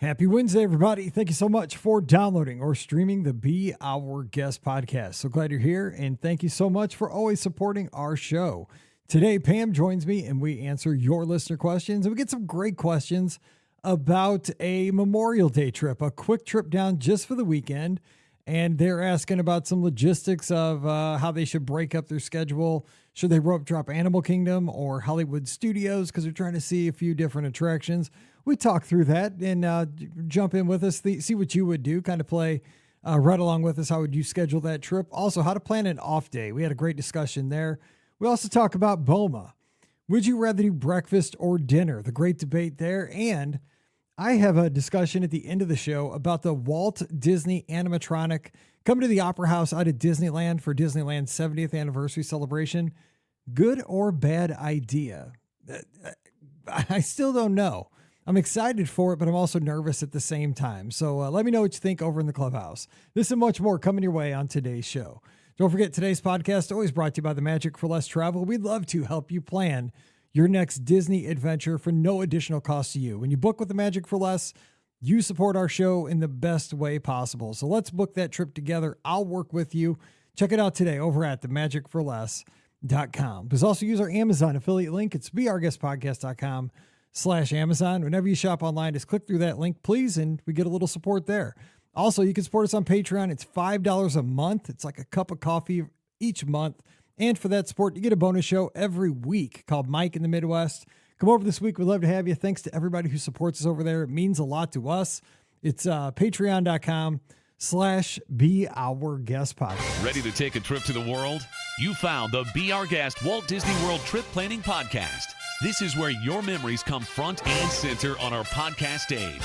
Happy Wednesday, everybody. Thank you so much for downloading or streaming the Be Our Guest podcast. So glad you're here, and thank you so much for always supporting our show. Today, Pam joins me, and we answer your listener questions, and we get some great questions about a Memorial Day trip, a quick trip down just for the weekend, and they're asking about some logistics of how they should break up their schedule. Should they rope drop Animal Kingdom or Hollywood Studios because they're trying to see a few different attractions? We talk through that and jump in with us, see what you would do, kind of play right along with us. How would you schedule that trip? Also, how to plan an off day. We had a great discussion there. We also talk about Boma. Would you rather do breakfast or dinner? The great debate there. And I have a discussion at the end of the show about the Walt Disney animatronic coming to the Opera House out of Disneyland for Disneyland's 70th anniversary celebration. Good or bad idea? I still don't know. I'm excited for it, but I'm also nervous at the same time. So let me know what you think over in the clubhouse. This and much more coming your way on today's show. Don't forget, today's podcast always brought to you by the Magic for Less Travel. We'd love to help you plan your next Disney adventure for no additional cost to you. When you book with the Magic for Less, you support our show in the best way possible. So let's book that trip together. I'll work with you. Check it out today over at themagicforless.com. Please also use our Amazon affiliate link. It's beourguestpodcast.com/Amazon. Whenever you shop online, just click through that link, please, and we get a little support there. Also, you can support us on Patreon. It's $5 a month. It's like a cup of coffee each month. And for that support, you get a bonus show every week called Mike in the Midwest. Come over this week. We'd love to have you. Thanks to everybody who supports us over there. It means a lot to us. It's patreon.com/beourguestpodcast. Ready to take a trip to the world? You found the Be Our Guest Walt Disney World Trip Planning Podcast. This is where your memories come front and center on our podcast stage.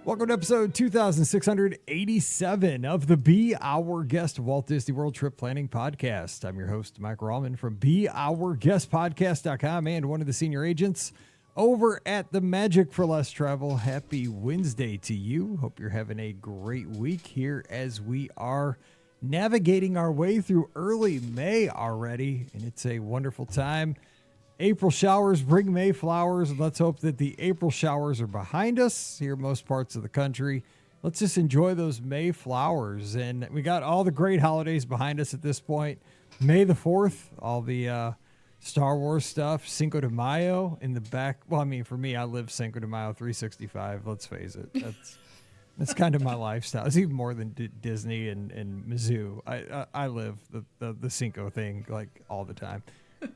Welcome to episode 2687 of the Be Our Guest Walt Disney World Trip Planning Podcast. I'm your host, Mike Rallman from beourguestpodcast.com and one of the senior agents over at the Magic for Less Travel. Happy Wednesday to you. Hope you're having a great week here as we are navigating our way through early May already, and it's a wonderful time. April showers bring May flowers, and let's hope that the April showers are behind us here in most parts of the country. Let's just enjoy those May flowers, and we got all the great holidays behind us at this point. May the 4th, all the Star Wars stuff, Cinco de Mayo in the back. Well, I mean, for me, I live Cinco de Mayo 365. Let's face it. That's kind of my lifestyle. It's even more than Disney and Mizzou. I live the Cinco thing like all the time.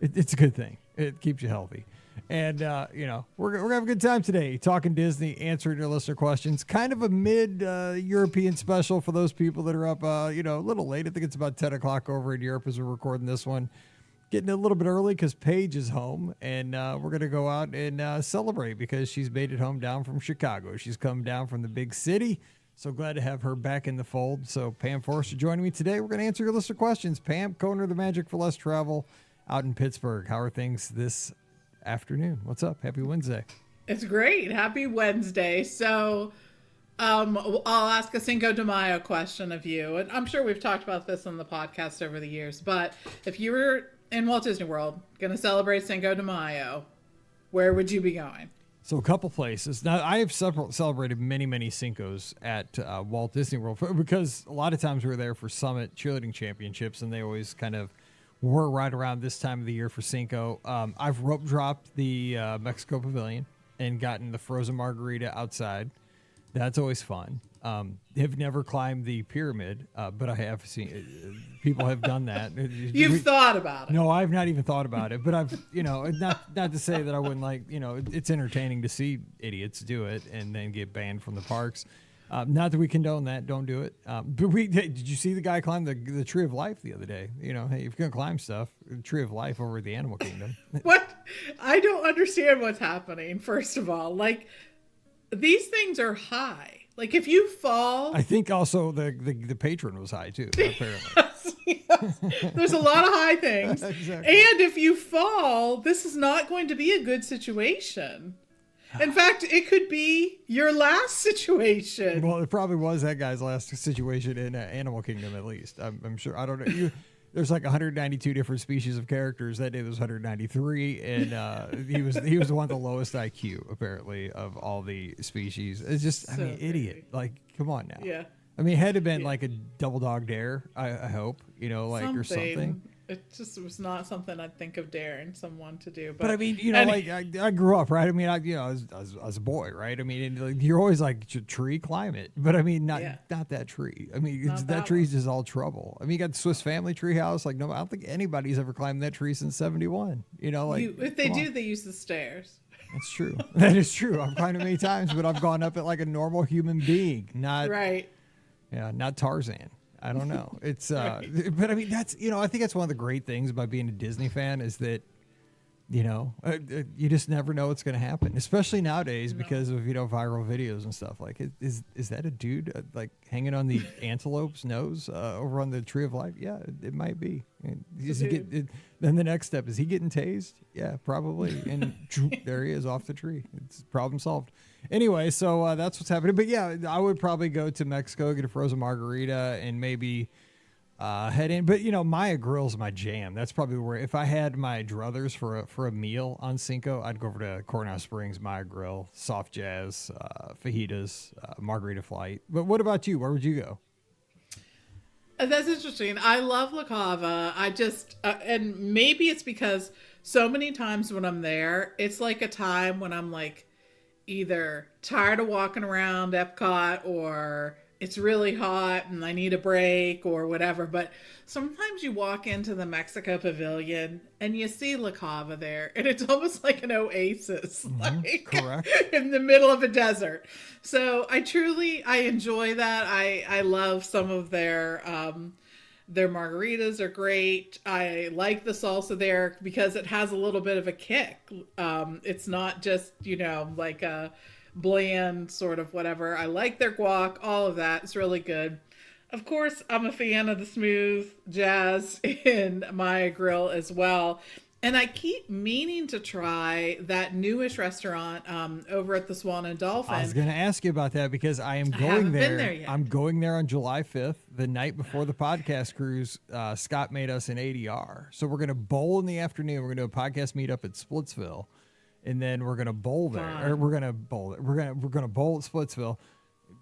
It's a good thing. It keeps you healthy. And, we're going to have a good time today talking Disney, answering your listener questions. Kind of a mid-European special for those people that are up, a little late. I think it's about 10 o'clock over in Europe as we're recording this one. Getting a little bit early because Paige is home, and we're going to go out and celebrate because she's made it home down from Chicago. She's come down from the big city. So glad to have her back in the fold. So Pam Forrester joining me today. We're going to answer your listener questions. Pam, co-owner of the Magic for Less Travel out in Pittsburgh. How are things this afternoon? What's up? Happy Wednesday. It's great. Happy Wednesday. So I'll ask a Cinco de Mayo question of you. And I'm sure we've talked about this on the podcast over the years. But if you were in Walt Disney World going to celebrate Cinco de Mayo, where would you be going? So a couple places. Now, I have celebrated many, many Cincos at Walt Disney World because a lot of times we were there for Summit Cheerleading Championships, and they always kind of were right around this time of the year for Cinco. I've rope dropped the Mexico Pavilion and gotten the frozen margarita outside. That's always fun. Have never climbed the pyramid, but I have seen people have done that. You've thought about it. No, I've not even thought about it, but I've, not to say that I wouldn't like, it's entertaining to see idiots do it and then get banned from the parks. Not that we condone that. Don't do it. But did you see the guy climb the Tree of Life the other day? Hey, if you're going to climb stuff, the Tree of Life over at the Animal Kingdom. What? I don't understand what's happening, first of all. Like, these things are high. Like, if you fall... I think also the patron was high, too, apparently. Yes. There's a lot of high things. Exactly. And if you fall, this is not going to be a good situation. In fact, it could be your last situation. Well, it probably was that guy's last situation in Animal Kingdom, at least. I'm sure. I don't know. There's like 192 different species of characters. That day there was 193, and he was the one with the lowest IQ apparently of all the species. It's just, So I mean, idiot. crazy. Like, come on now. Yeah. I mean, it had to have been like a double dog dare. I hope, like or something. It just was not something I'd think of daring someone to do. But I mean, like I grew up, right? I mean, I as a boy, right? I mean, and, like, you're always like, tree, climb it. But I mean, not that tree. I mean, that tree's just all trouble. I mean, you got the Swiss Family Tree House. Like, no, I don't think anybody's ever climbed that tree since '71. If they do, they use the stairs. That's true. That is true. I've climbed it many times, but I've gone up it like a normal human being, not Right. Yeah, not Tarzan. I don't know. It's but I mean, that's I think that's one of the great things about being a Disney fan is that you just never know what's going to happen, especially nowadays because of viral videos and stuff. Like, is that a dude like hanging on the antelope's nose over on the Tree of Life? Yeah, it might be. Then the next step, is he getting tased? Yeah, probably. And there he is off the tree. It's problem solved. Anyway, so that's what's happening. But yeah, I would probably go to Mexico, get a frozen margarita, and maybe head in. But Maya Grill's my jam. That's probably where, if I had my druthers for a meal on Cinco, I'd go over to Coronado Springs, Maya Grill, soft jazz, fajitas, margarita flight. But what about you? Where would you go? That's interesting. I love La Cava. I just, and maybe it's because so many times when I'm there, it's like a time when I'm like either tired of walking around Epcot or it's really hot and I need a break or whatever. But sometimes you walk into the Mexico Pavilion and you see La Cava there, and it's almost like an oasis, correct, in the middle of a desert. So I enjoy that. I love some of their margaritas are great. I like the salsa there because it has a little bit of a kick. It's not just, like a bland sort of whatever. I like their guac, all of that. It's really good. Of course, I'm a fan of the smooth jazz in Maya Grill as well. And I keep meaning to try that newish restaurant over at the Swan and Dolphin. I was going to ask you about that because I am going haven't there. been there yet. I'm going there on July 5th, the night before the podcast cruise. Scott made us an ADR. So we're going to bowl in the afternoon. We're going to do a podcast meetup at Splitsville. And then we're going to bowl there. Or we're going to bowl it. We're going to bowl at Splitsville.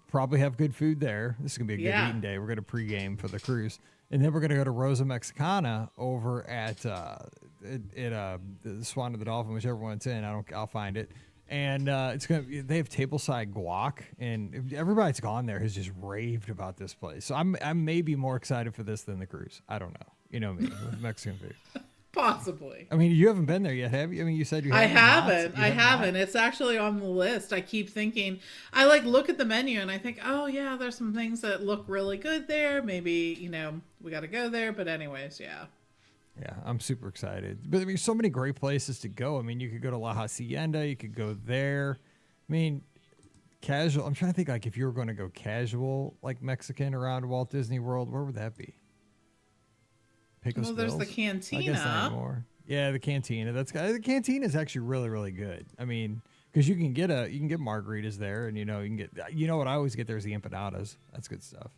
Probably have good food there. This is going to be a good eating day. We're going to pregame for the cruise. And then we're going to go to Rosa Mexicana over at the Swan of the Dolphin, whichever one it's in. I'll find it. And they have tableside guac, and everybody that's gone there has just raved about this place. So I'm maybe more excited for this than the cruise. I don't know. You know me with Mexican food. Possibly. I mean, you haven't been there yet, have you? I mean, you said you I haven't. I haven't. It's actually on the list. I keep thinking, I look at the menu and I think, oh yeah, there's some things that look really good there. Maybe, we got to go there. But anyways, yeah. Yeah, I'm super excited. But I mean, so many great places to go. I mean, you could go to La Hacienda. You could go there. I mean, casual. I'm trying to think, like, if you were going to go casual, like Mexican around Walt Disney World, where would that be? Well, there's the Cantina. I guess not anymore. Yeah, the Cantina. The Cantina is actually really, really good. I mean, because you can get margaritas there, and you can get what I always get there is the empanadas. That's good stuff.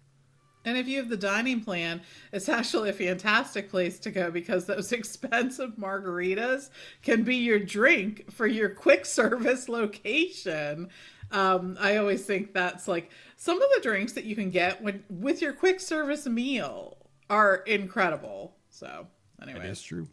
And if you have the dining plan, it's actually a fantastic place to go because those expensive margaritas can be your drink for your quick service location. I always think that's like some of the drinks that you can get with your quick service meal are incredible. So, anyway, that is true.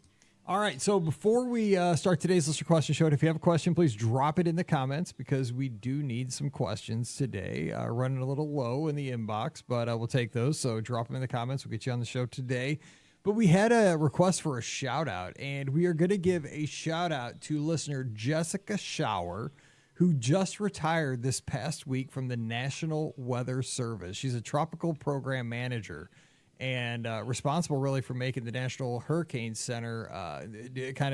All right. So before we start today's listener question show, if you have a question, please drop it in the comments because we do need some questions today. Running a little low in the inbox, but we'll take those. So drop them in the comments. We'll get you on the show today. But we had a request for a shout out, and we are going to give a shout out to listener Jessica Shower, who just retired this past week from the National Weather Service. She's a tropical program manager and responsible really for making the National Hurricane Center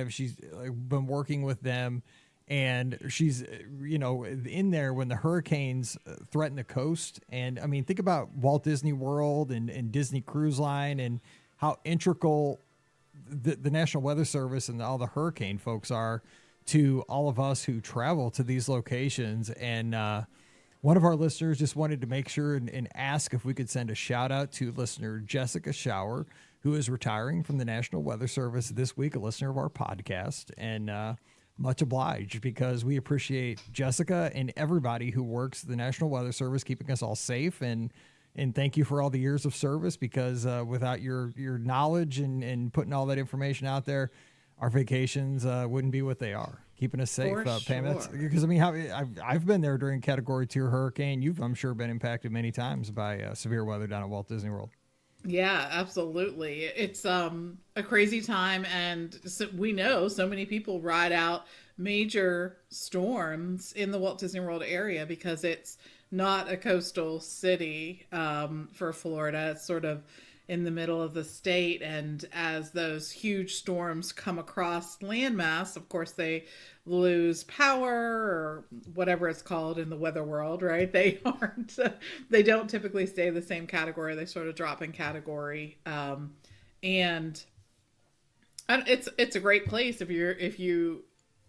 she's been working with them, and she's in there when the hurricanes threaten the coast. And I mean, think about Walt Disney World and Disney Cruise Line and how integral the National Weather Service and all the hurricane folks are to all of us who travel to these locations. And one of our listeners just wanted to make sure and ask if we could send a shout out to listener Jessica Shower, who is retiring from the National Weather Service this week, a listener of our podcast. And much obliged, because we appreciate Jessica and everybody who works at the National Weather Service, keeping us all safe. And thank you for all the years of service, because without your knowledge and putting all that information out there, our vacations wouldn't be what they are. Keeping us safe, Pam. That's, because I mean, I've been there during Category 2 hurricane. You've, I'm sure, been impacted many times by severe weather down at Walt Disney World. Yeah, absolutely. It's a crazy time, and we know so many people ride out major storms in the Walt Disney World area because it's not a coastal city for Florida. It's sort of in the middle of the state, and as those huge storms come across landmass, of course they lose power, or whatever it's called in the weather world, right? They don't typically stay the same category. They sort of drop in category. And it's a great place if you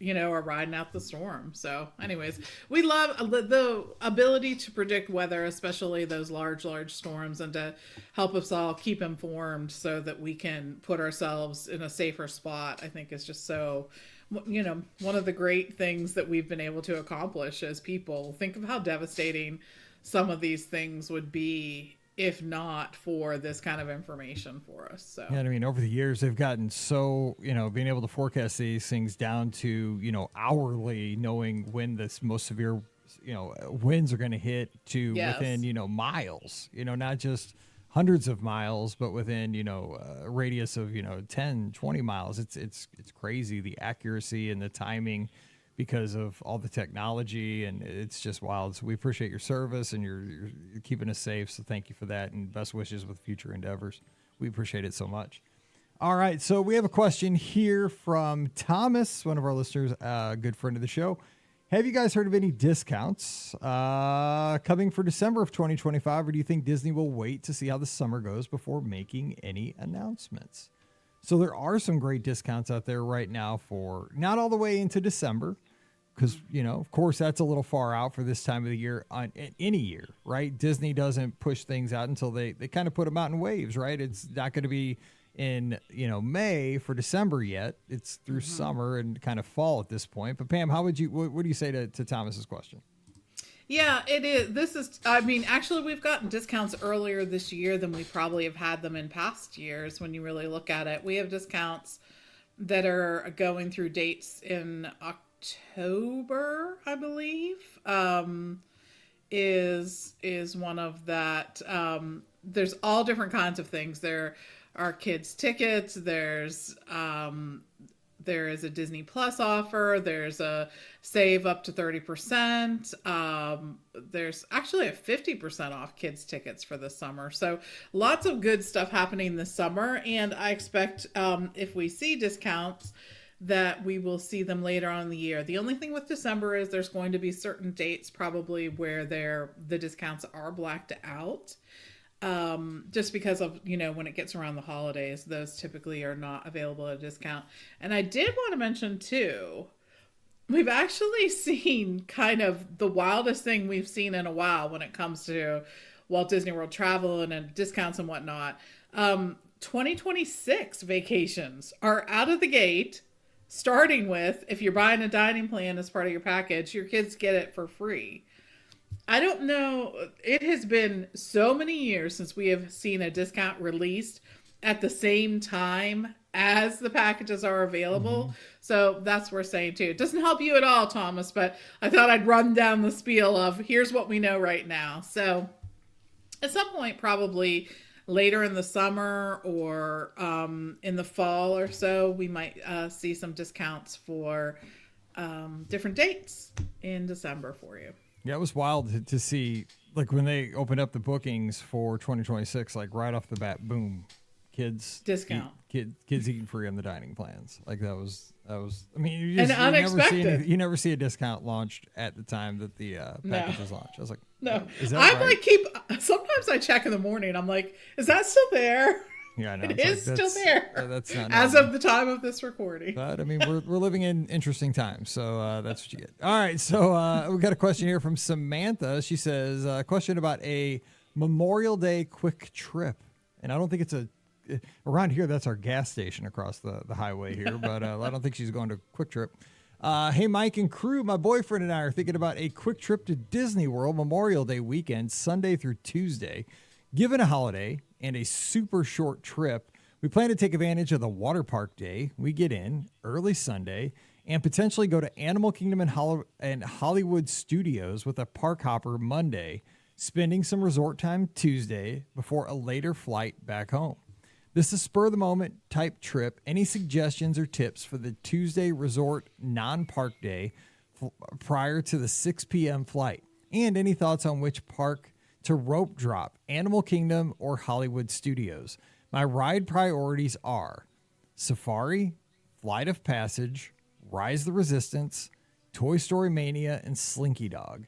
are riding out the storm. So anyways, we love the ability to predict weather, especially those large storms, and to help us all keep informed so that we can put ourselves in a safer spot. I think is just so, one of the great things that we've been able to accomplish as people. Think of how devastating some of these things would be if not for this kind of information for us. So yeah, I mean, over the years they've gotten so, being able to forecast these things down to, hourly, knowing when this most severe, winds are going to hit to within, miles, not just hundreds of miles, but within, a radius of, 10, 20 miles. It's crazy, the accuracy and the timing, because of all the technology, and it's just wild. So we appreciate your service, and you're keeping us safe. So thank you for that, and best wishes with future endeavors. We appreciate it so much. All right. So we have a question here from Thomas, one of our listeners, a good friend of the show. Have you guys heard of any discounts coming for December of 2025, or do you think Disney will wait to see how the summer goes before making any announcements? So there are some great discounts out there right now for not all the way into December, because, of course, that's a little far out for this time of the year on any year, right? Disney doesn't push things out until they kind of put them out in waves, right? It's not going to be in, May for December yet. It's through summer and kind of fall at this point. But Pam, what do you say to Thomas's question? Yeah, it is. Actually, we've gotten discounts earlier this year than we probably have had them in past years. When you really look at it, we have discounts that are going through dates in October, I believe, is one of that. There's all different kinds of things. There are kids tickets. There is a Disney Plus offer. There's a save up to 30%. There's actually a 50% off kids tickets for the summer. So lots of good stuff happening this summer. And I expect if we see discounts that we will see them later on in the year. The only thing with December is there's going to be certain dates probably where the discounts are blacked out. Just because of, when it gets around the holidays, those typically are not available at a discount. And I did want to mention too, we've actually seen kind of the wildest thing we've seen in a while when it comes to Walt Disney World travel and discounts and whatnot. 2026 vacations are out of the gate, starting with, if you're buying a dining plan as part of your package, your kids get it for free. I don't know. It has been so many years since we have seen a discount released at the same time as the packages are available. So that's what we're saying too. It doesn't help you at all, Thomas, but I thought I'd run down the spiel of here's what we know right now. So at some point, probably later in the summer or in the fall or so, we might see some discounts for different dates in December for you. Yeah, it was wild to see, like, when they opened up the bookings for 2026, like, right off the bat, boom, kids discount, kids eating free on the dining plans. Like, that was. I mean, you unexpected. You never see a discount launched at the time that the package was launched. I was like, no. Is that right? Sometimes I check in the morning. I'm like, is that still there? Yeah, no, It is still that's, there. That's not as normal. of the time of this recording. But I mean, we're living in interesting times, so that's what you get. All right, so we got a question here from Samantha. She says, a question about a Memorial Day quick trip, and I don't think it's around here. That's our gas station across the highway here, but I don't think she's going to a quick trip. Hey, Mike and crew, my boyfriend and I are thinking about a quick trip to Disney World Memorial Day weekend, Sunday through Tuesday. Given a holiday and a super short trip, we plan to take advantage of the water park day. We get in early Sunday and potentially go to Animal Kingdom and Hollywood Studios with a park hopper Monday, spending some resort time Tuesday before a later flight back home. This is spur of the moment type trip. Any suggestions or tips for the Tuesday resort non-park day prior to the 6 p.m. flight? And any thoughts on which park to rope drop, Animal Kingdom or Hollywood Studios? My ride priorities are Safari, Flight of Passage, Rise the Resistance, Toy Story Mania, and Slinky Dog.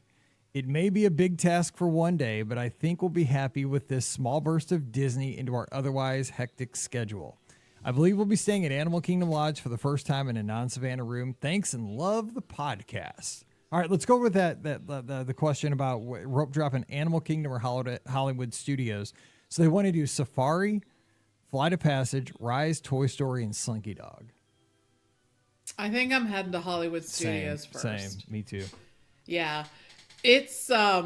It may be a big task for one day, but I think we'll be happy with this small burst of Disney into our otherwise hectic schedule. I believe we'll be staying at Animal Kingdom Lodge for the first time in a non-Savannah room. Thanks and love the podcast. All right, let's go with the question about rope dropping Animal Kingdom or Hollywood Studios. So they want to do Safari, Flight of Passage, Rise, Toy Story, and Slinky Dog. I think I'm heading to Hollywood Studios first. Same, me too. Yeah. It's, I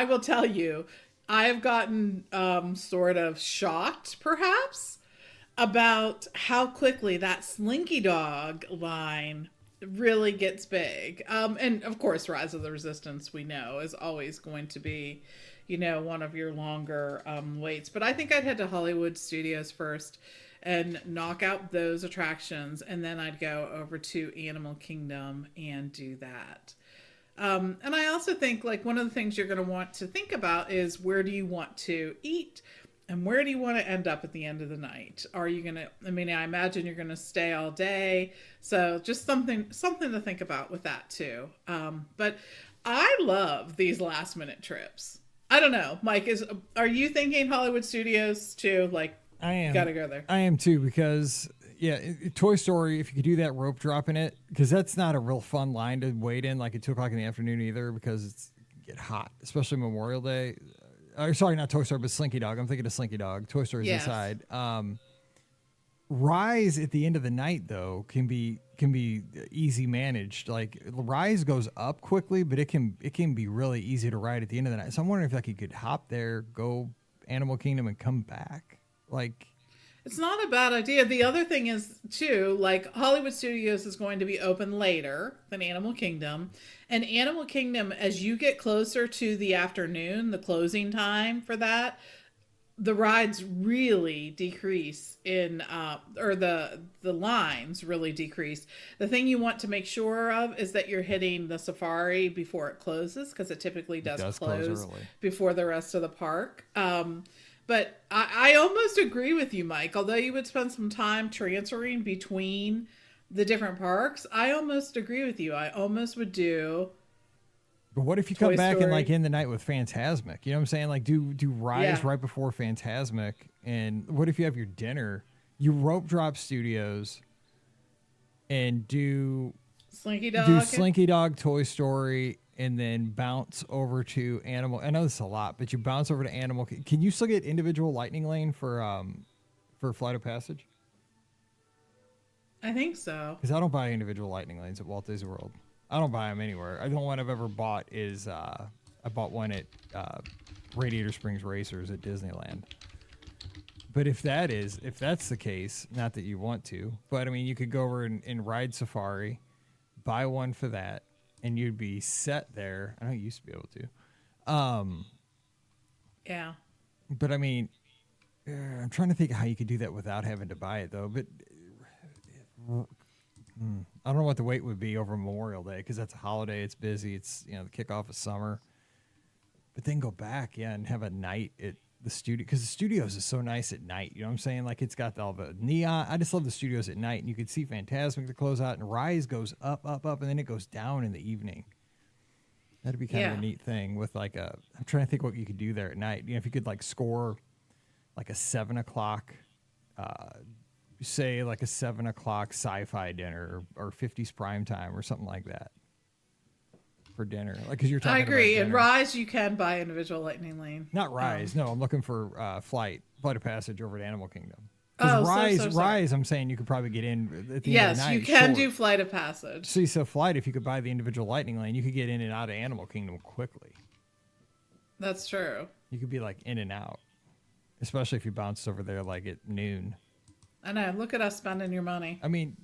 will tell you, I've gotten sort of shocked, perhaps, about how quickly that Slinky Dog line really gets big. And of course, Rise of the Resistance, we know, is always going to be, one of your longer waits. But I think I'd head to Hollywood Studios first and knock out those attractions. And then I'd go over to Animal Kingdom and do that. And I also think one of the things you're going to want to think about is where do you want to eat and where do you want to end up at the end of the night? Are you going to, I imagine you're going to stay all day. So just something to think about with that too. But I love these last minute trips. I don't know, Mike, are you thinking Hollywood Studios too? I am. Gotta go there. I am too, because Toy Story, if you could do that rope dropping it, because that's not a real fun line to wait in at 2 o'clock in the afternoon either, because it's get hot, especially Memorial Day. Sorry, not Toy Story, but Slinky Dog. I'm thinking of Slinky Dog. Toy Story's inside. Rise at the end of the night though can be easy managed. Rise goes up quickly, but it can be really easy to ride at the end of the night. So I'm wondering if you could hop there, go Animal Kingdom, and come back. It's not a bad idea. The other thing is, too, Hollywood Studios is going to be open later than Animal Kingdom. And Animal Kingdom, as you get closer to the afternoon, the closing time for that, the rides really decrease or the lines really decrease. The thing you want to make sure of is that you're hitting the Safari before it closes, because it typically does close before the rest of the park. But I almost agree with you, Mike. Although you would spend some time transferring between the different parks, I almost agree with you. I almost would do. But what if you come back and end the night with Fantasmic? You know what I'm saying? Do Rise right before Fantasmic. And what if you have your dinner? You rope drop Studios and do Slinky Dog. Do Slinky Dog, Toy Story, and then bounce over to Animal. I know this is a lot, but you bounce over to Animal. Can you still get individual lightning lane for Flight of Passage? I think so. Because I don't buy individual lightning lanes at Walt Disney World. I don't buy them anywhere. The only one I've ever bought is I bought one at Radiator Springs Racers at Disneyland. But if that's the case, not that you want to, but you could go over and ride Safari, buy one for that, and you'd be set there. I know you used to be able to. Yeah. But I'm trying to think how you could do that without having to buy it, though. But I don't know what the wait would be over Memorial Day, because that's a holiday. It's busy. It's the kickoff of summer. But then go back, and have a night at the studio, because the studios is so nice at night. You know what I'm saying? It's got all the neon. I just love the studios at night, and you could see Fantasmic to close out, and Rise goes up, and then it goes down in the evening. That'd be kind of a neat thing with I'm trying to think what you could do there at night. If you could score like a 7 o'clock, say like a 7 o'clock sci-fi dinner or 50s prime time or something like that for dinner. Like, because you're talking. I agree. About And Rise, you can buy individual Lightning Lane. Not Rise. No, I'm looking for flight of passage over to Animal Kingdom. Oh, Rise, I'm saying you could probably get in at the end of the night. Yes, you can short. do Flight of Passage. So flight, if you could buy the individual Lightning Lane, you could get in and out of Animal Kingdom quickly. That's true. You could be like in and out, especially if you bounced over there like at noon. I know. Look at us spending your money. I mean,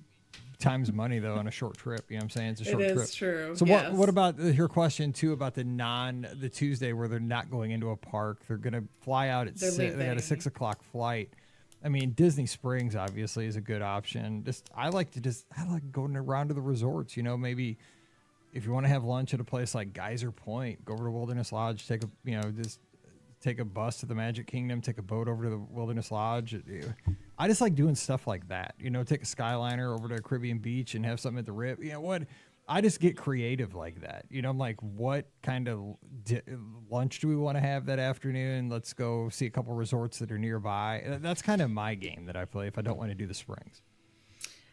time's money though on a short trip. You know what I'm saying? It's a short trip. It is true. So yes. what about your question too about the Tuesday where they're not going into a park? They're gonna fly out at they got a 6 o'clock flight. I mean, Disney Springs obviously is a good option. I like going around to the resorts. You know, maybe if you want to have lunch at a place like Geyser Point, go over to Wilderness Lodge. Take a bus to the Magic Kingdom. Take a boat over to the Wilderness Lodge. I just like doing stuff like that. You know, take a Skyliner over to Caribbean Beach and have something at the Rip. You know what? I just get creative like that. You know, I'm like, what kind of lunch do we want to have that afternoon? Let's go see a couple resorts that are nearby. That's kind of my game that I play if I don't want to do the Springs.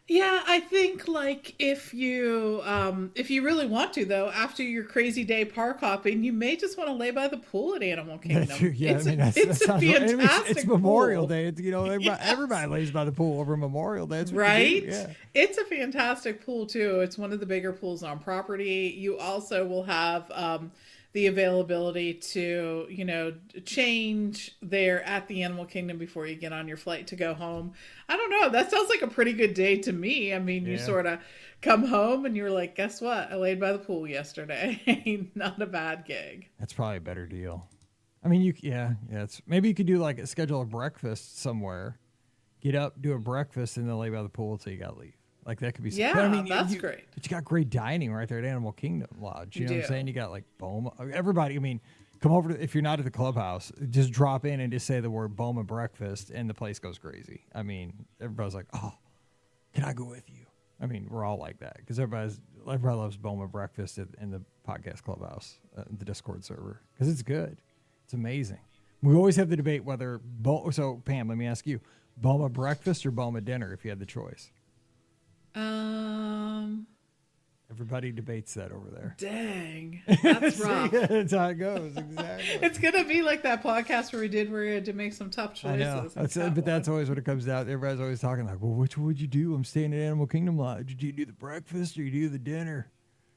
Yeah, I think like if you really want to though, after your crazy day park hopping, you may just want to lay by the pool at Animal Kingdom. Yeah, it's a fantastic it's Memorial pool. Day. It's, you know, everybody lays by the pool over Memorial Day. That's what right? Yeah. It's a fantastic pool too. It's one of the bigger pools on property. You also will have the availability to, you know, change there at the Animal Kingdom before you get on your flight to go home. I don't know. That sounds like a pretty good day to me. I mean, you sort of come home and you're like, guess what? I laid by the pool yesterday. Not a bad gig. That's probably a better deal. I mean, maybe you could do like schedule a breakfast somewhere, get up, do a breakfast, and then lay by the pool until you got to leave. Like that could be. Yeah, but, I mean, that's great. But you got great dining right there at Animal Kingdom Lodge. You know what I'm saying? You got like Boma. Everybody. I mean, come over to, if you're not at the clubhouse, just drop in and just say the word Boma breakfast, and the place goes crazy. I mean, everybody's like, "Oh, can I go with you?" I mean, we're all like that because everybody loves Boma breakfast in the podcast clubhouse, the Discord server, because it's good. It's amazing. We always have the debate whether so Pam, let me ask you, Boma breakfast or Boma dinner if you had the choice. Everybody debates that over there. Dang, that's rough. That's how it goes. Exactly. It's gonna be like that podcast where we had to make some tough choices. I know. That's always what it comes down. Everybody's always talking like, "Well, which would you do? I'm staying at Animal Kingdom Lodge. Do you do the breakfast or you do the dinner?"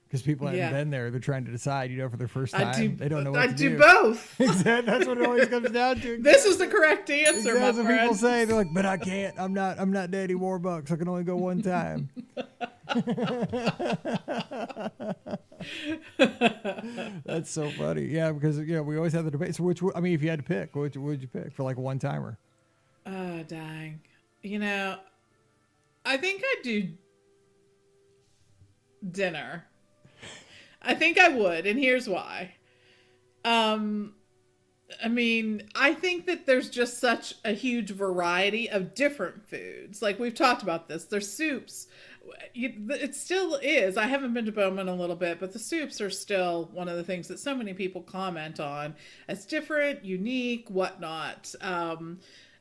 Because people haven't been there. They're trying to decide, you know, for their first time. They don't know what to do. I do both. Exactly. That's what it always comes down to. This is the correct answer, my That's what friend. people say. They're like, but I can't. I'm not Daddy Warbucks. I can only go one time. That's so funny. Yeah, because we always have the debate. So if you had to pick, what would you pick for like a one timer? Oh, dang. You know, I think I'd do dinner. I think I would, and here's why. I mean, I think that there's just such a huge variety of different foods. Like we've talked about this. There's soups. It still is. I haven't been to Boma in a little bit, but the soups are still one of the things that so many people comment on as different, unique, whatnot.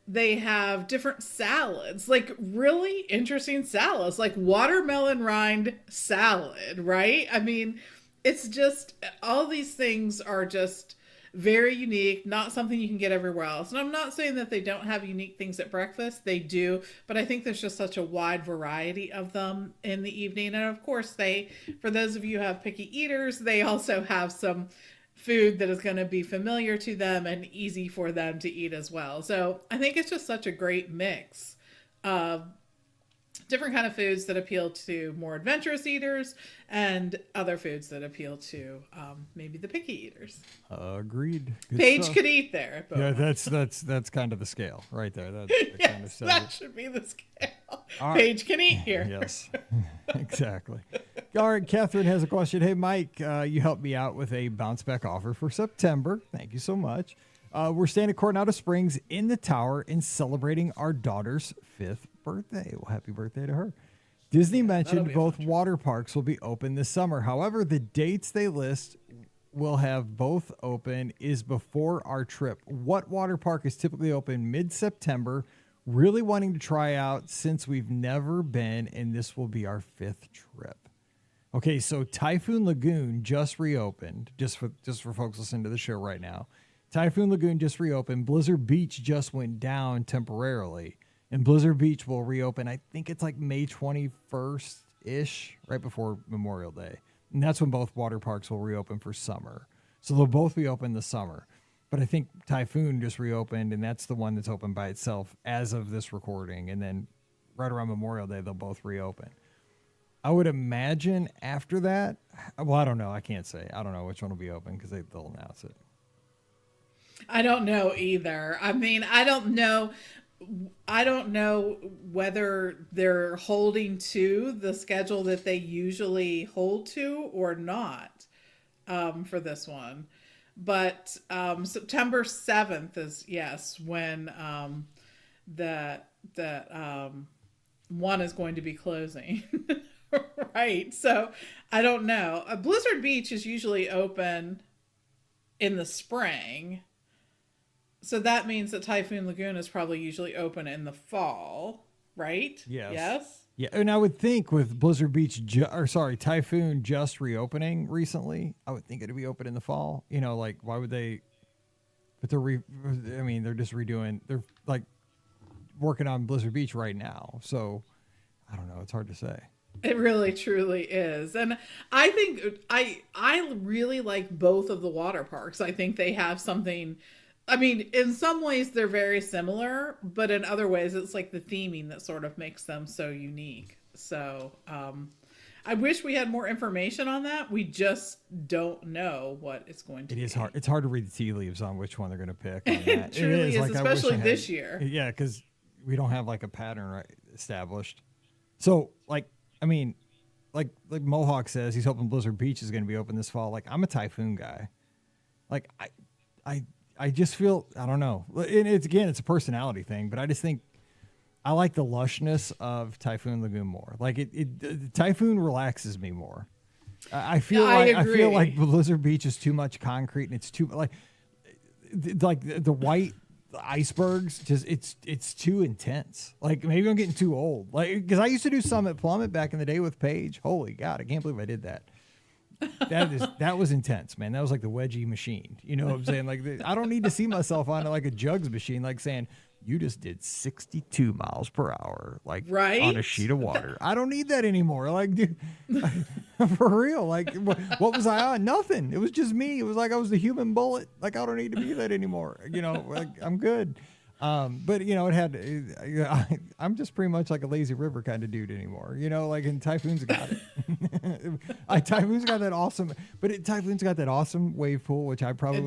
They have different salads, like really interesting salads, like watermelon rind salad, right? I mean, it's just, all these things are just very unique, not something you can get everywhere else. And I'm not saying that they don't have unique things at breakfast. They do, but I think there's just such a wide variety of them in the evening. And of course, for those of you who have picky eaters, they also have some food that is going to be familiar to them and easy for them to eat as well. So I think it's just such a great mix of different kind of foods that appeal to more adventurous eaters and other foods that appeal to maybe the picky eaters. Agreed. Good Paige stuff. could eat there. Yeah, that's kind of the scale right there. Yes, that should be the scale. Paige can eat here. Yes, exactly. All right, Catherine has a question. Hey, Mike, you helped me out with a bounce back offer for September. Thank you so much. We're staying at Coronado Springs in the tower and celebrating our daughter's 5th birthday. Well, happy birthday to her. Disney mentioned both water parks will be open this summer. However, the dates they list will have both open is before our trip. What water park is typically open mid-September? Really wanting to try out since we've never been, and this will be our 5th trip. Okay, so Typhoon Lagoon just reopened, just for folks listening to the show right now. Typhoon Lagoon just reopened. Blizzard Beach just went down temporarily, and Blizzard Beach will reopen, I think it's like May 21st-ish, right before Memorial Day. And that's when both water parks will reopen for summer. So they'll both be open this summer. But I think Typhoon just reopened, and that's the one that's open by itself as of this recording. And then right around Memorial Day, they'll both reopen. I would imagine after that, well, I don't know. I can't say. I don't know which one will be open because they'll announce it. I don't know either. I mean, I don't know whether they're holding to the schedule that they usually hold to or not for this one. But September 7th is, yes, when that one is going to be closing. Right. So I don't know. Blizzard Beach is usually open in the spring. So that means that Typhoon Lagoon is probably usually open in the fall, right? Yes. Yes? Yeah, and I would think with Blizzard Beach, Typhoon just reopening recently, I would think it'd be open in the fall. You know, like, why would they? But they're just redoing. They're like working on Blizzard Beach right now, so I don't know. It's hard to say. It really, truly is, and I think I really like both of the water parks. I think they have something. I mean, in some ways they're very similar, but in other ways it's like the theming that sort of makes them so unique. So I wish we had more information on that. We just don't know what it's going to be. It is hard. It's hard to read the tea leaves on which one they're going to pick. On that. It truly is, like, especially this year. Yeah, because we don't have like a pattern established. So, like, I mean, like Mohawk says, he's hoping Blizzard Beach is going to be open this fall. Like, I'm a Typhoon guy. Like, I just feel, I don't know. And it's a personality thing, but I just think I like the lushness of Typhoon Lagoon more. Like Typhoon relaxes me more. I feel like Blizzard Beach is too much concrete, and it's too like the white icebergs. Just it's too intense. Like maybe I'm getting too old. Like because I used to do Summit Plummet back in the day with Paige. Holy God, I can't believe I did that. That was intense, man. That was like the wedgie machine. You know what I'm saying? Like I don't need to see myself on like a jugs machine, like saying you just did 62 miles per hour, like right? on a sheet of water. I don't need that anymore. Like, dude, for real. Like, what was I on? Nothing. It was just me. It was like I was the human bullet. Like I don't need to be that anymore. You know, like I'm good. But you know, I'm just pretty much like a lazy river kind of dude anymore, you know, like, and Typhoon's got it. Typhoon's got that awesome, Typhoon's got that awesome wave pool, which I probably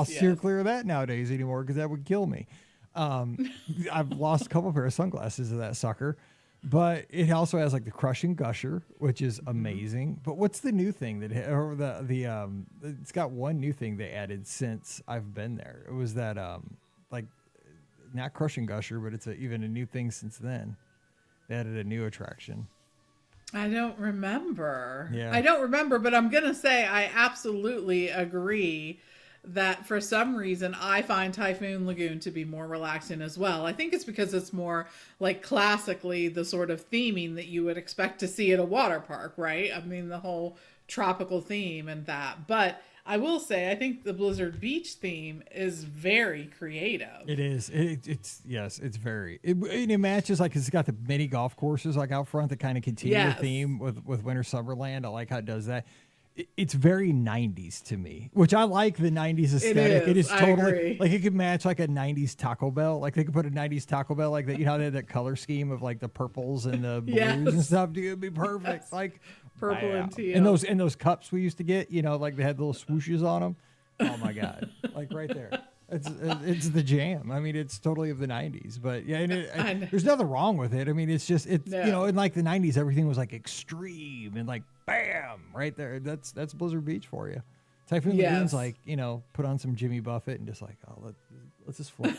steer clear of that nowadays anymore. Cause that would kill me. I've lost a couple pair of sunglasses of that sucker, but it also has like the crushing gusher, which is amazing. But what's the new thing it's got one new thing they added since I've been there. It was that, like, not crushing gusher, but it's even a new thing since then. They added a new attraction. I don't remember. Yeah. I don't remember, but I'm going to say I absolutely agree that for some reason I find Typhoon Lagoon to be more relaxing as well. I think it's because it's more like classically the sort of theming that you would expect to see at a water park, right? I mean, the whole tropical theme and that. But I will say, I think the Blizzard Beach theme is very creative. It is. It's very. It matches, like, it's got the mini golf courses like out front that kind of continue the theme with Winter Summerland. I like how it does that. It's very 90s to me, which I like the 90s aesthetic. It is totally like it could match like a 90s Taco Bell. Like they could put a 90s Taco Bell like that. You know how they had that color scheme of like the purples and the blues and stuff. Dude, it'd be perfect. Yes. Like purple and teal. And those cups we used to get, you know, like they had little swooshes on them. Oh my God. Like right there. It's the jam. I mean, it's totally of the 90s, but yeah, and there's nothing wrong with it. I mean, it's just, you know, in like the 90s, everything was like extreme and like, bam, right there. That's Blizzard Beach for you. Typhoon Lagoon's like, you know, put on some Jimmy Buffett and just like, oh, let's just float.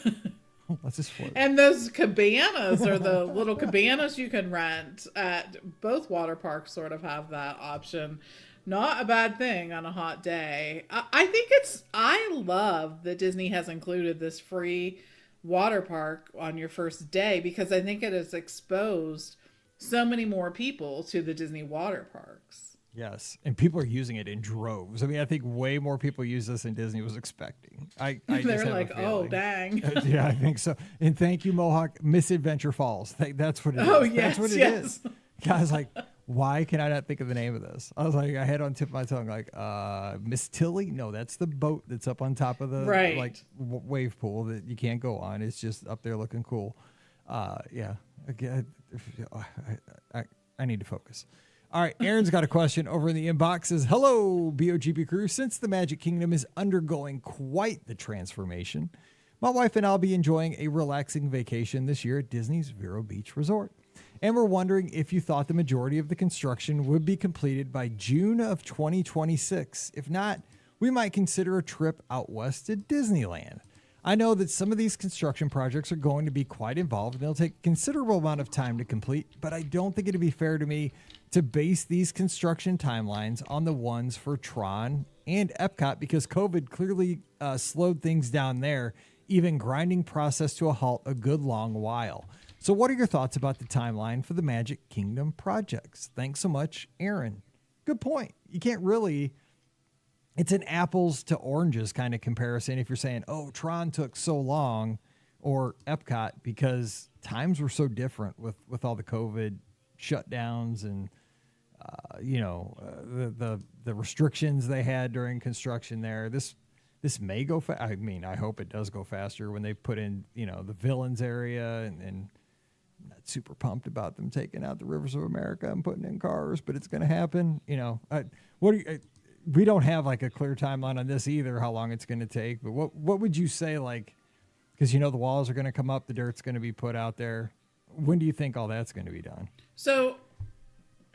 Let's just float. And those cabanas are the little cabanas you can rent at both water parks sort of have that option not a bad thing on a hot day. I love that Disney has included this free water park on your first day, because I think it has exposed so many more people to the Disney water parks. Yes, and people are using it in droves. I mean, I think way more people use this than Disney was expecting. I They're just have like, a oh, feeling. dang. Yeah, I think so. And thank you, Mohawk Misadventure Falls. That's what it is. Oh, yes, That's what it yes. is. Guys, like, why can I not think of the name of this? I was like, I had it on tip of my tongue, like, Miss Tilly? No, that's the boat that's up on top of the Right. like wave pool that you can't go on. It's just up there looking cool. Yeah. Again, I need to focus. All right, Aaron's got a question over in the inbox. Says, hello, BOGP crew. Since the Magic Kingdom is undergoing quite the transformation, my wife and I'll be enjoying a relaxing vacation this year at Disney's Vero Beach Resort. And we're wondering if you thought the majority of the construction would be completed by June of 2026. If not, we might consider a trip out west to Disneyland. I know that some of these construction projects are going to be quite involved and they'll take a considerable amount of time to complete, but I don't think it'd be fair to me to base these construction timelines on the ones for Tron and Epcot, because COVID clearly slowed things down there, even grinding process to a halt a good long while. So what are your thoughts about the timeline for the Magic Kingdom projects? Thanks so much, Aaron. Good point. You can't really... It's an apples to oranges kind of comparison if you're saying, oh, Tron took so long, or Epcot, because times were so different with all the COVID shutdowns and, the restrictions they had during construction there. This may go I mean, I hope it does go faster when they put in, the villains area, and I'm not super pumped about them taking out the Rivers of America and putting in cars, but it's going to happen. We don't have like a clear timeline on this either, how long it's going to take, but what would you say, like, because the walls are going to come up, the dirt's going to be put out there. When do you think all that's going to be done? So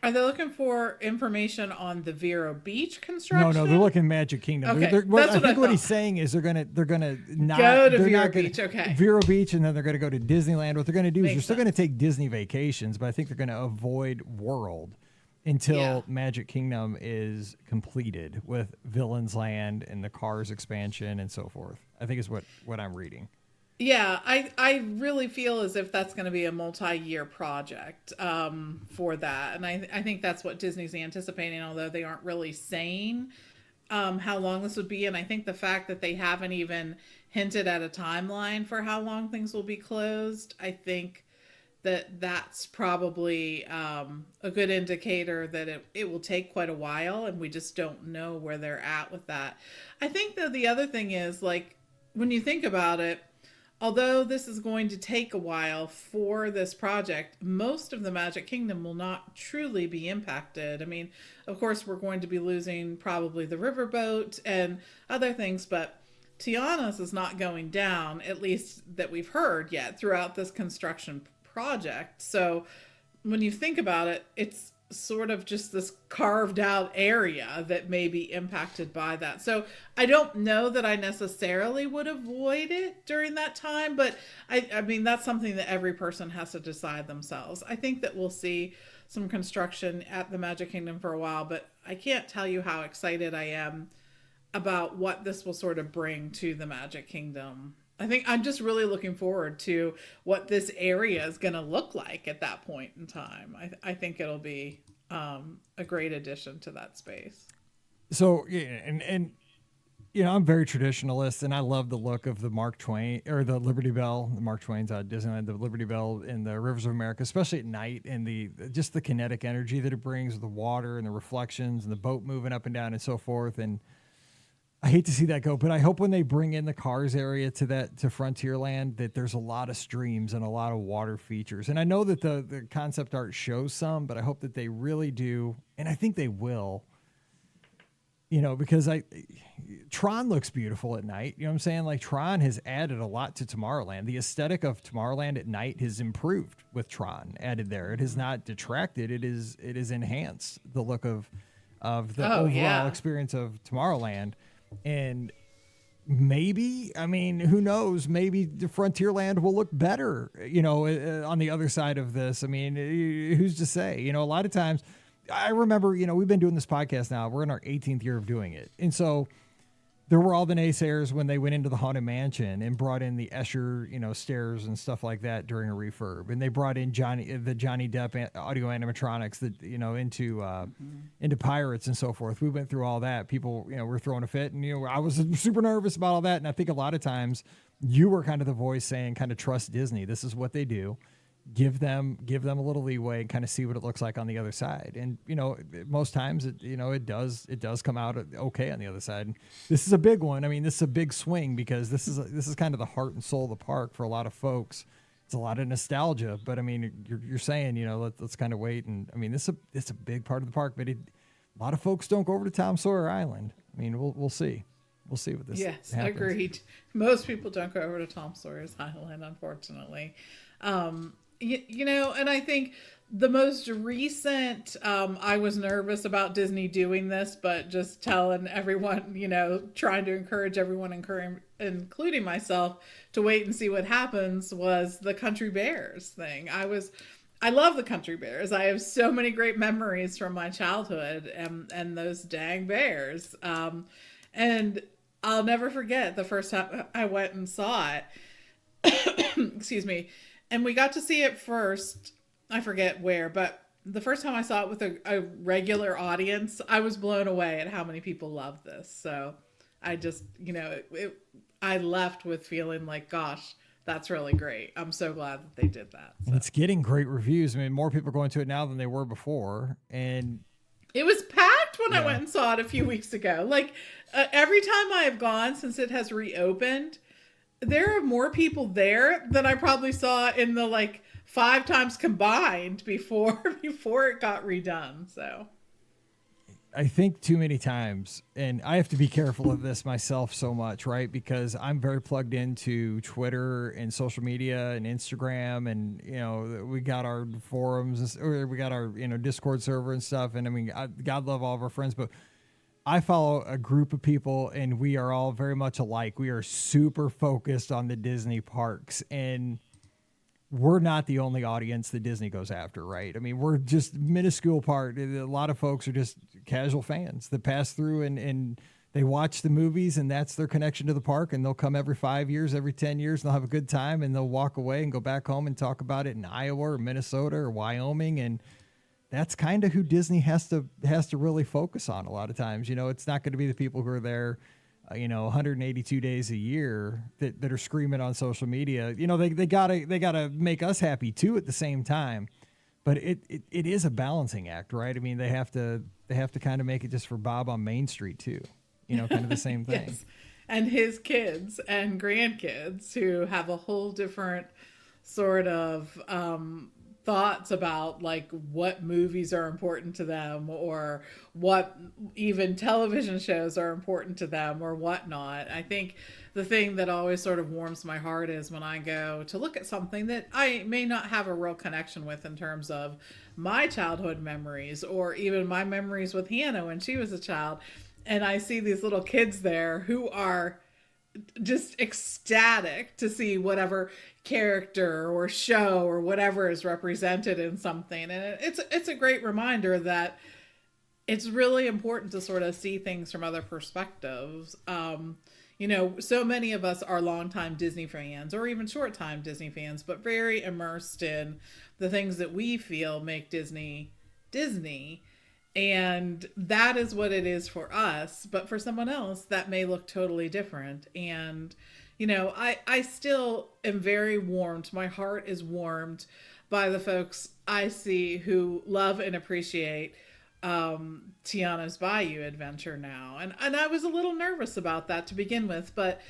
are they looking for information on the Vero Beach construction? No, they're looking Magic Kingdom. Okay, I think what he's saying is they're gonna not go to they're Vero not gonna- Beach. Okay, Vero Beach, and then they're gonna go to Disneyland. What they're gonna do is Makes they're still gonna sense. take Disney vacations, but I think they're gonna avoid World until Yeah. Magic Kingdom is completed with Villains Land and the Cars expansion and so forth. I think is what I'm reading. yeah, I really feel as if that's going to be a multi-year project for that, and I think that's what Disney's anticipating, although they aren't really saying how long this would be. And I think the fact that they haven't even hinted at a timeline for how long things will be closed, I think that's probably a good indicator that it will take quite a while, and we just don't know where they're at with that. I think that the other thing is, like, when you think about it, although this is going to take a while for this project, most of the Magic Kingdom will not truly be impacted. I mean, of course, we're going to be losing probably the riverboat and other things, but Tiana's is not going down, at least that we've heard yet, throughout this construction project. So when you think about it, it's sort of just this carved out area that may be impacted by that. So I don't know that I necessarily would avoid it during that time, but I mean, that's something that every person has to decide themselves. I think that we'll see some construction at the Magic Kingdom for a while, but I can't tell you how excited I am about what this will sort of bring to the Magic Kingdom. I think I'm just really looking forward to what this area is going to look like at that point in time. I think it'll be a great addition to that space. So, yeah, and I'm very traditionalist, and I love the look of the Mark Twain or the Liberty Bell. The Mark Twain's at Disneyland, the Liberty Bell in the Rivers of America, especially at night, and just the kinetic energy that it brings with the water and the reflections and the boat moving up and down and so forth. And I hate to see that go, but I hope when they bring in the Cars area to Frontierland that there's a lot of streams and a lot of water features. And I know that the concept art shows some, but I hope that they really do, and I think they will. Because Tron looks beautiful at night. You know what I'm saying? Like, Tron has added a lot to Tomorrowland. The aesthetic of Tomorrowland at night has improved with Tron added there. It has not detracted. It is enhanced the look of the overall experience of Tomorrowland. And maybe, I mean, who knows? Maybe the Frontierland will look better, on the other side of this. I mean, who's to say? A lot of times I remember, we've been doing this podcast now. We're in our 18th year of doing it. And so there were all the naysayers when they went into the Haunted Mansion and brought in the Escher, stairs and stuff like that during a refurb. And they brought in the Johnny Depp audio animatronics that, into Pirates and so forth. We went through all that. People, were throwing a fit, and, I was super nervous about all that. And I think a lot of times you were kind of the voice saying, kind of trust Disney. This is what they do. Give them a little leeway and kind of see what it looks like on the other side. And, most times it does come out okay on the other side. And this is a big one. I mean, this is a big swing because this is kind of the heart and soul of the park for a lot of folks. It's a lot of nostalgia, but I mean, you're saying, let's kind of wait. And I mean, it's a big part of the park, but a lot of folks don't go over to Tom Sawyer Island. I mean, we'll see. We'll see what this happens. Agreed. Most people don't go over to Tom Sawyer's Island, unfortunately. And I think the most recent, I was nervous about Disney doing this, but just telling everyone, trying to encourage everyone, including myself, to wait and see what happens, was the Country Bears thing. I love the Country Bears. I have so many great memories from my childhood and those dang bears. And I'll never forget the first time I went and saw it. Excuse me. And we got to see it first. I forget where, but the first time I saw it with a regular audience, I was blown away at how many people loved this. So I just, I left with feeling like, gosh, that's really great. I'm so glad that they did that. So. And it's getting great reviews. I mean, more people are going to it now than they were before. And it was packed when I went and saw it a few weeks ago. Like every time I have gone since it has reopened, there are more people there than I probably saw in the 5 times combined before it got redone. So I think too many times, and I have to be careful of this myself so much, right? Because I'm very plugged into Twitter and social media and Instagram, and we got our forums, or we got our Discord server and stuff. And I mean, God love all of our friends, but I follow a group of people, and we are all very much alike. We are super focused on the Disney parks, and we're not the only audience that Disney goes after, right? I mean, we're just minuscule part. A lot of folks are just casual fans that pass through and they watch the movies, and that's their connection to the park, and they'll come every 5 years, every 10 years, and they'll have a good time, and they'll walk away and go back home and talk about it in Iowa or Minnesota or Wyoming. And that's kind of who Disney has to really focus on a lot of times. It's not going to be the people who are there, 182 days a year that are screaming on social media. They gotta make us happy too at the same time. But it is a balancing act, right? I mean, they have to kind of make it just for Bob on Main Street too. Kind of the same thing. Yes. And his kids and grandkids who have a whole different sort of thoughts about what movies are important to them, or what even television shows are important to them, or whatnot. I think the thing that always sort of warms my heart is when I go to look at something that I may not have a real connection with in terms of my childhood memories, or even my memories with Hannah when she was a child, and I see these little kids there who are just ecstatic to see whatever character or show or whatever is represented in something. And it's a great reminder that it's really important to sort of see things from other perspectives. So many of us are longtime Disney fans, or even short-time Disney fans, but very immersed in the things that we feel make Disney Disney. And that is what it is for us. But for someone else, that may look totally different. And, I still am very warmed. My heart is warmed by the folks I see who love and appreciate Tiana's Bayou adventure now. And I was a little nervous about that to begin with, but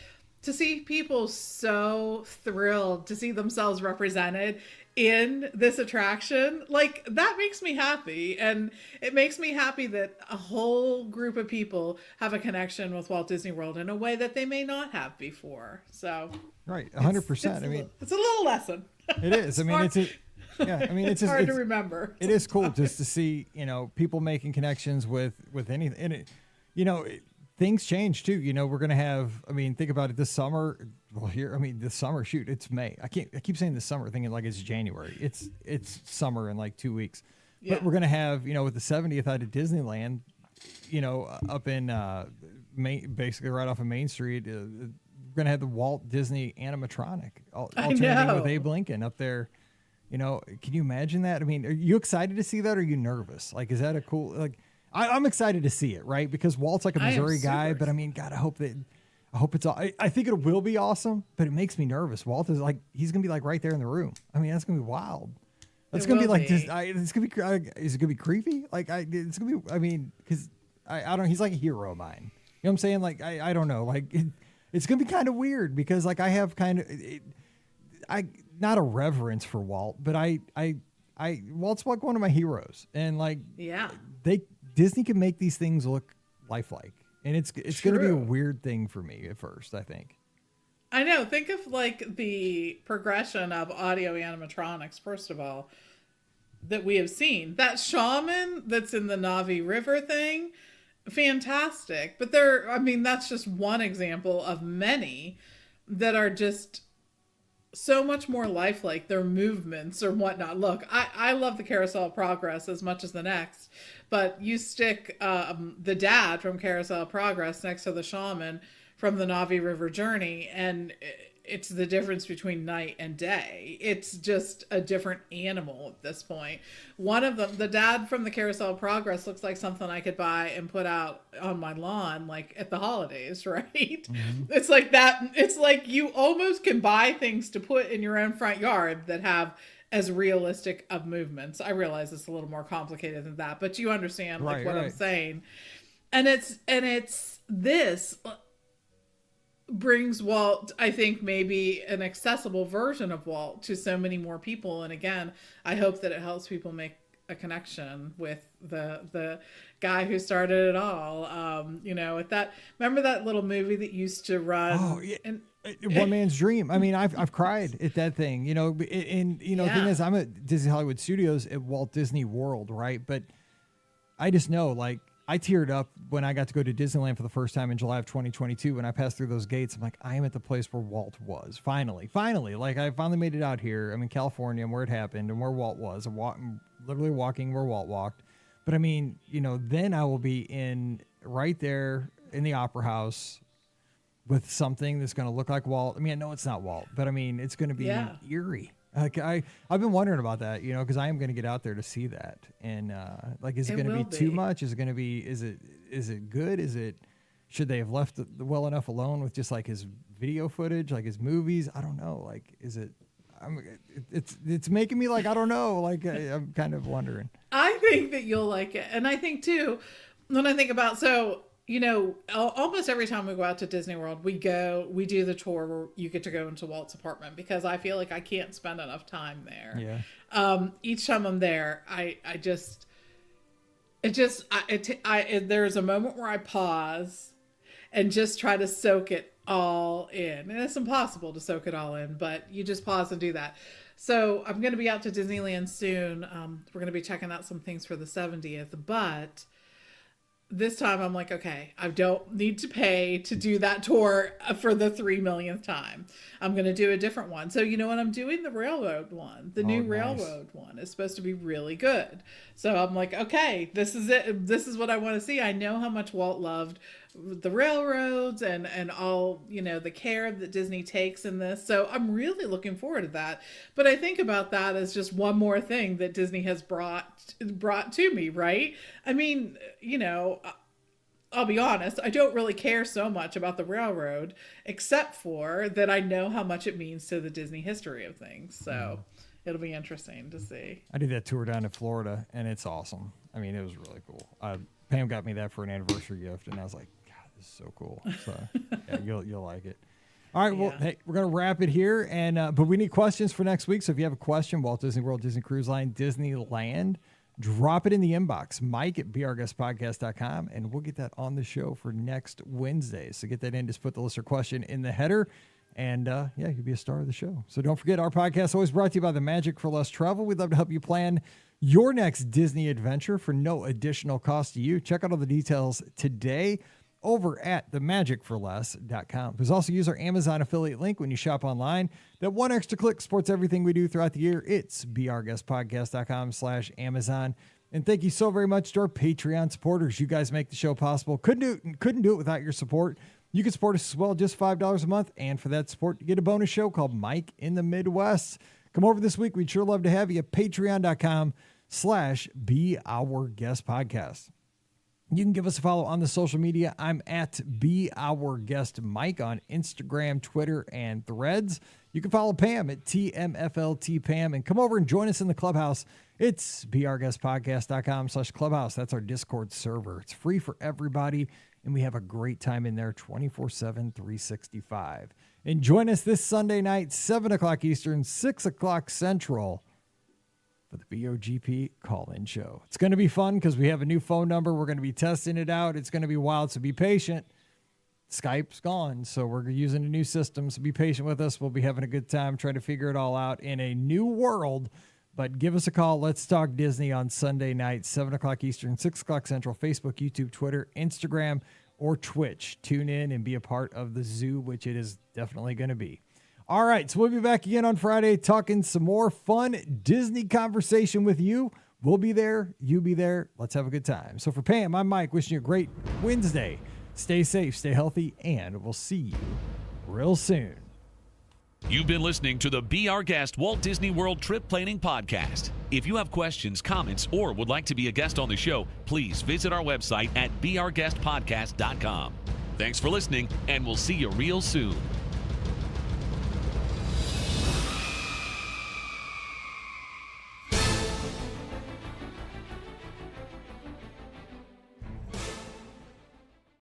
to see people so thrilled to see themselves represented in this attraction, that makes me happy. And it makes me happy that a whole group of people have a connection with Walt Disney World in a way that they may not have before. So right, 100%. It's a little lesson. It is. It's hard to remember. It is cool just to see, people making connections with anything. And things change too. We're going to have, think about it this summer. Well, this summer, it's May. I keep saying this summer thinking like it's January. It's summer in 2 weeks. But we're going to have, with the 70th out of Disneyland, up in basically right off of Main Street, we're going to have the Walt Disney animatronic alternating with Abe Lincoln up there. Can you imagine that? I mean, are you excited to see that? Or are you nervous? Like, is that a cool, like, I'm excited to see it, right? Because Walt's like a Missouri guy, but I mean, God, I hope it's all, I think it will be awesome, but it makes me nervous. Walt is like, he's going to be like right there in the room. I mean, that's going to be wild. It's going to be like, it's going to be, is it going to be creepy? Like, it's going to be, I mean, because I don't, he's like a hero of mine. You know what I'm saying? Like, I don't know. Like, it's going to be kind of weird because like I have kind of, not a reverence for Walt, but Walt's like one of my heroes. And like, Disney can make these things look lifelike. And it's going to be a weird thing for me at first, I think. I know. Think of like the progression of audio animatronics, first of all, that we have seen. That shaman that's in the Navi River thing, fantastic. But that's just one example of many that are just so much more lifelike, their movements or whatnot. Look, I love the Carousel of Progress as much as the next, but you stick the dad from Carousel of Progress next to the shaman from the Navi River Journey, and it's the difference between night and day. It's just a different animal at this point. One of them, the dad from the Carousel of Progress, looks like something I could buy and put out on my lawn, like at the holidays, right? Mm-hmm. It's like that. It's like you almost can buy things to put in your own front yard that have as realistic of movements. I realize it's a little more complicated than that, but you understand like what I'm saying. And it's this brings Walt, I think, maybe an accessible version of Walt to so many more people. And again, I hope that it helps people make a connection with the guy who started it all. With that, remember that little movie that used to run? Oh, yeah. And One Man's Dream. I mean, I've cried at that thing, the thing is, I'm at Disney Hollywood Studios at Walt Disney World, right? But I just know, like, I teared up when I got to go to Disneyland for the first time in July of 2022. When I passed through those gates, I'm like, I am at the place where Walt was. Finally. Like, I finally made it out here. I'm in California, and where it happened and where Walt was. I'm literally walking where Walt walked. But I mean, then I will be right there in the Opera House with something that's going to look like Walt. I mean, I know it's not Walt, but I mean, it's going to be eerie. Like I've been wondering about that, because I am going to get out there to see that. And like, is it going to be too much? Is it going to be? Is it good? Should they have left it well enough alone with just like his video footage, like his movies? I don't know. Like, is it? It's making me like, I don't know. Like, I'm kind of wondering. I think that you'll like it, and I think too, when I think about almost every time we go out to Disney World, we do the tour where you get to go into Walt's apartment, because I feel like I can't spend enough time there. Yeah. Each time I'm there, there's a moment where I pause and just try to soak it all in. And it's impossible to soak it all in, but you just pause and do that. So I'm going to be out to Disneyland soon. We're going to be checking out some things for the 70th, but this time I'm like, okay, I don't need to pay to do that tour for the 3 millionth time. I'm going to do a different one. So you know what? I'm doing the railroad one. The new railroad one is supposed to be really good. So I'm like, okay, this is it. This is what I want to see. I know how much Walt loved the railroads and all, the care that Disney takes in this. So I'm really looking forward to that. But I think about that as just one more thing that Disney has brought to me, right? I mean, I'll be honest, I don't really care so much about the railroad, except for that I know how much it means to the Disney history of things. So it'll be interesting to see. I did that tour down in Florida, and it's awesome. I mean, it was really cool. Pam got me that for an anniversary gift, and I was like, God, this is so cool. So yeah, you'll like it. All right, well, hey, we're going to wrap it here, and but we need questions for next week. So if you have a question, Walt Disney World, Disney Cruise Line, Disneyland, drop it in the inbox, mike@brguestpodcast.com, and we'll get that on the show for next Wednesday. So get that in, just put the listener question in the header, and you'll be a star of the show. So don't forget, our podcast is always brought to you by the Magic for Less Travel. We'd love to help you plan your next Disney adventure for no additional cost to you. Check out all the details today over at themagicforless.com. Please also use our Amazon affiliate link when you shop online. That one extra click supports everything we do throughout the year. It's beourguestpodcast.com/Amazon. And thank you so very much to our Patreon supporters. You guys make the show possible. Couldn't do it without your support. You can support us as well, just $5 a month. And for that support, you get a bonus show called Mike in the Midwest. Come over this week. We'd sure love to have you at patreon.com/beourguestpodcast. You can give us a follow on the social media. I'm at beourguestmike on Instagram, Twitter, and Threads. You can follow Pam at TMFLTPam and come over and join us in the clubhouse. It's beourguestpodcast.com/clubhouse. That's our Discord server. It's free for everybody, and we have a great time in there 24/7, 365. And join us this Sunday night, 7 o'clock Eastern, 6 o'clock Central, for the BOGP call-in show. It's going to be fun because we have a new phone number. We're going to be testing it out. It's going to be wild, so be patient. Skype's gone, so we're using a new system, so be patient with us. We'll be having a good time trying to figure it all out in a new world. But give us a call. Let's Talk Disney on Sunday night, 7 o'clock Eastern, 6 o'clock Central, Facebook, YouTube, Twitter, Instagram, or Twitch. Tune in and be a part of the zoo, which it is definitely going to be. All right, so we'll be back again on Friday talking some more fun Disney conversation with you. We'll be there. You be there. Let's have a good time. So for Pam, I'm Mike, wishing you a great Wednesday. Stay safe, stay healthy, and we'll see you real soon. You've been listening to the Be Our Guest Walt Disney World Trip Planning Podcast. If you have questions, comments, or would like to be a guest on the show, please visit our website at beourguestpodcast.com. Thanks for listening, and we'll see you real soon.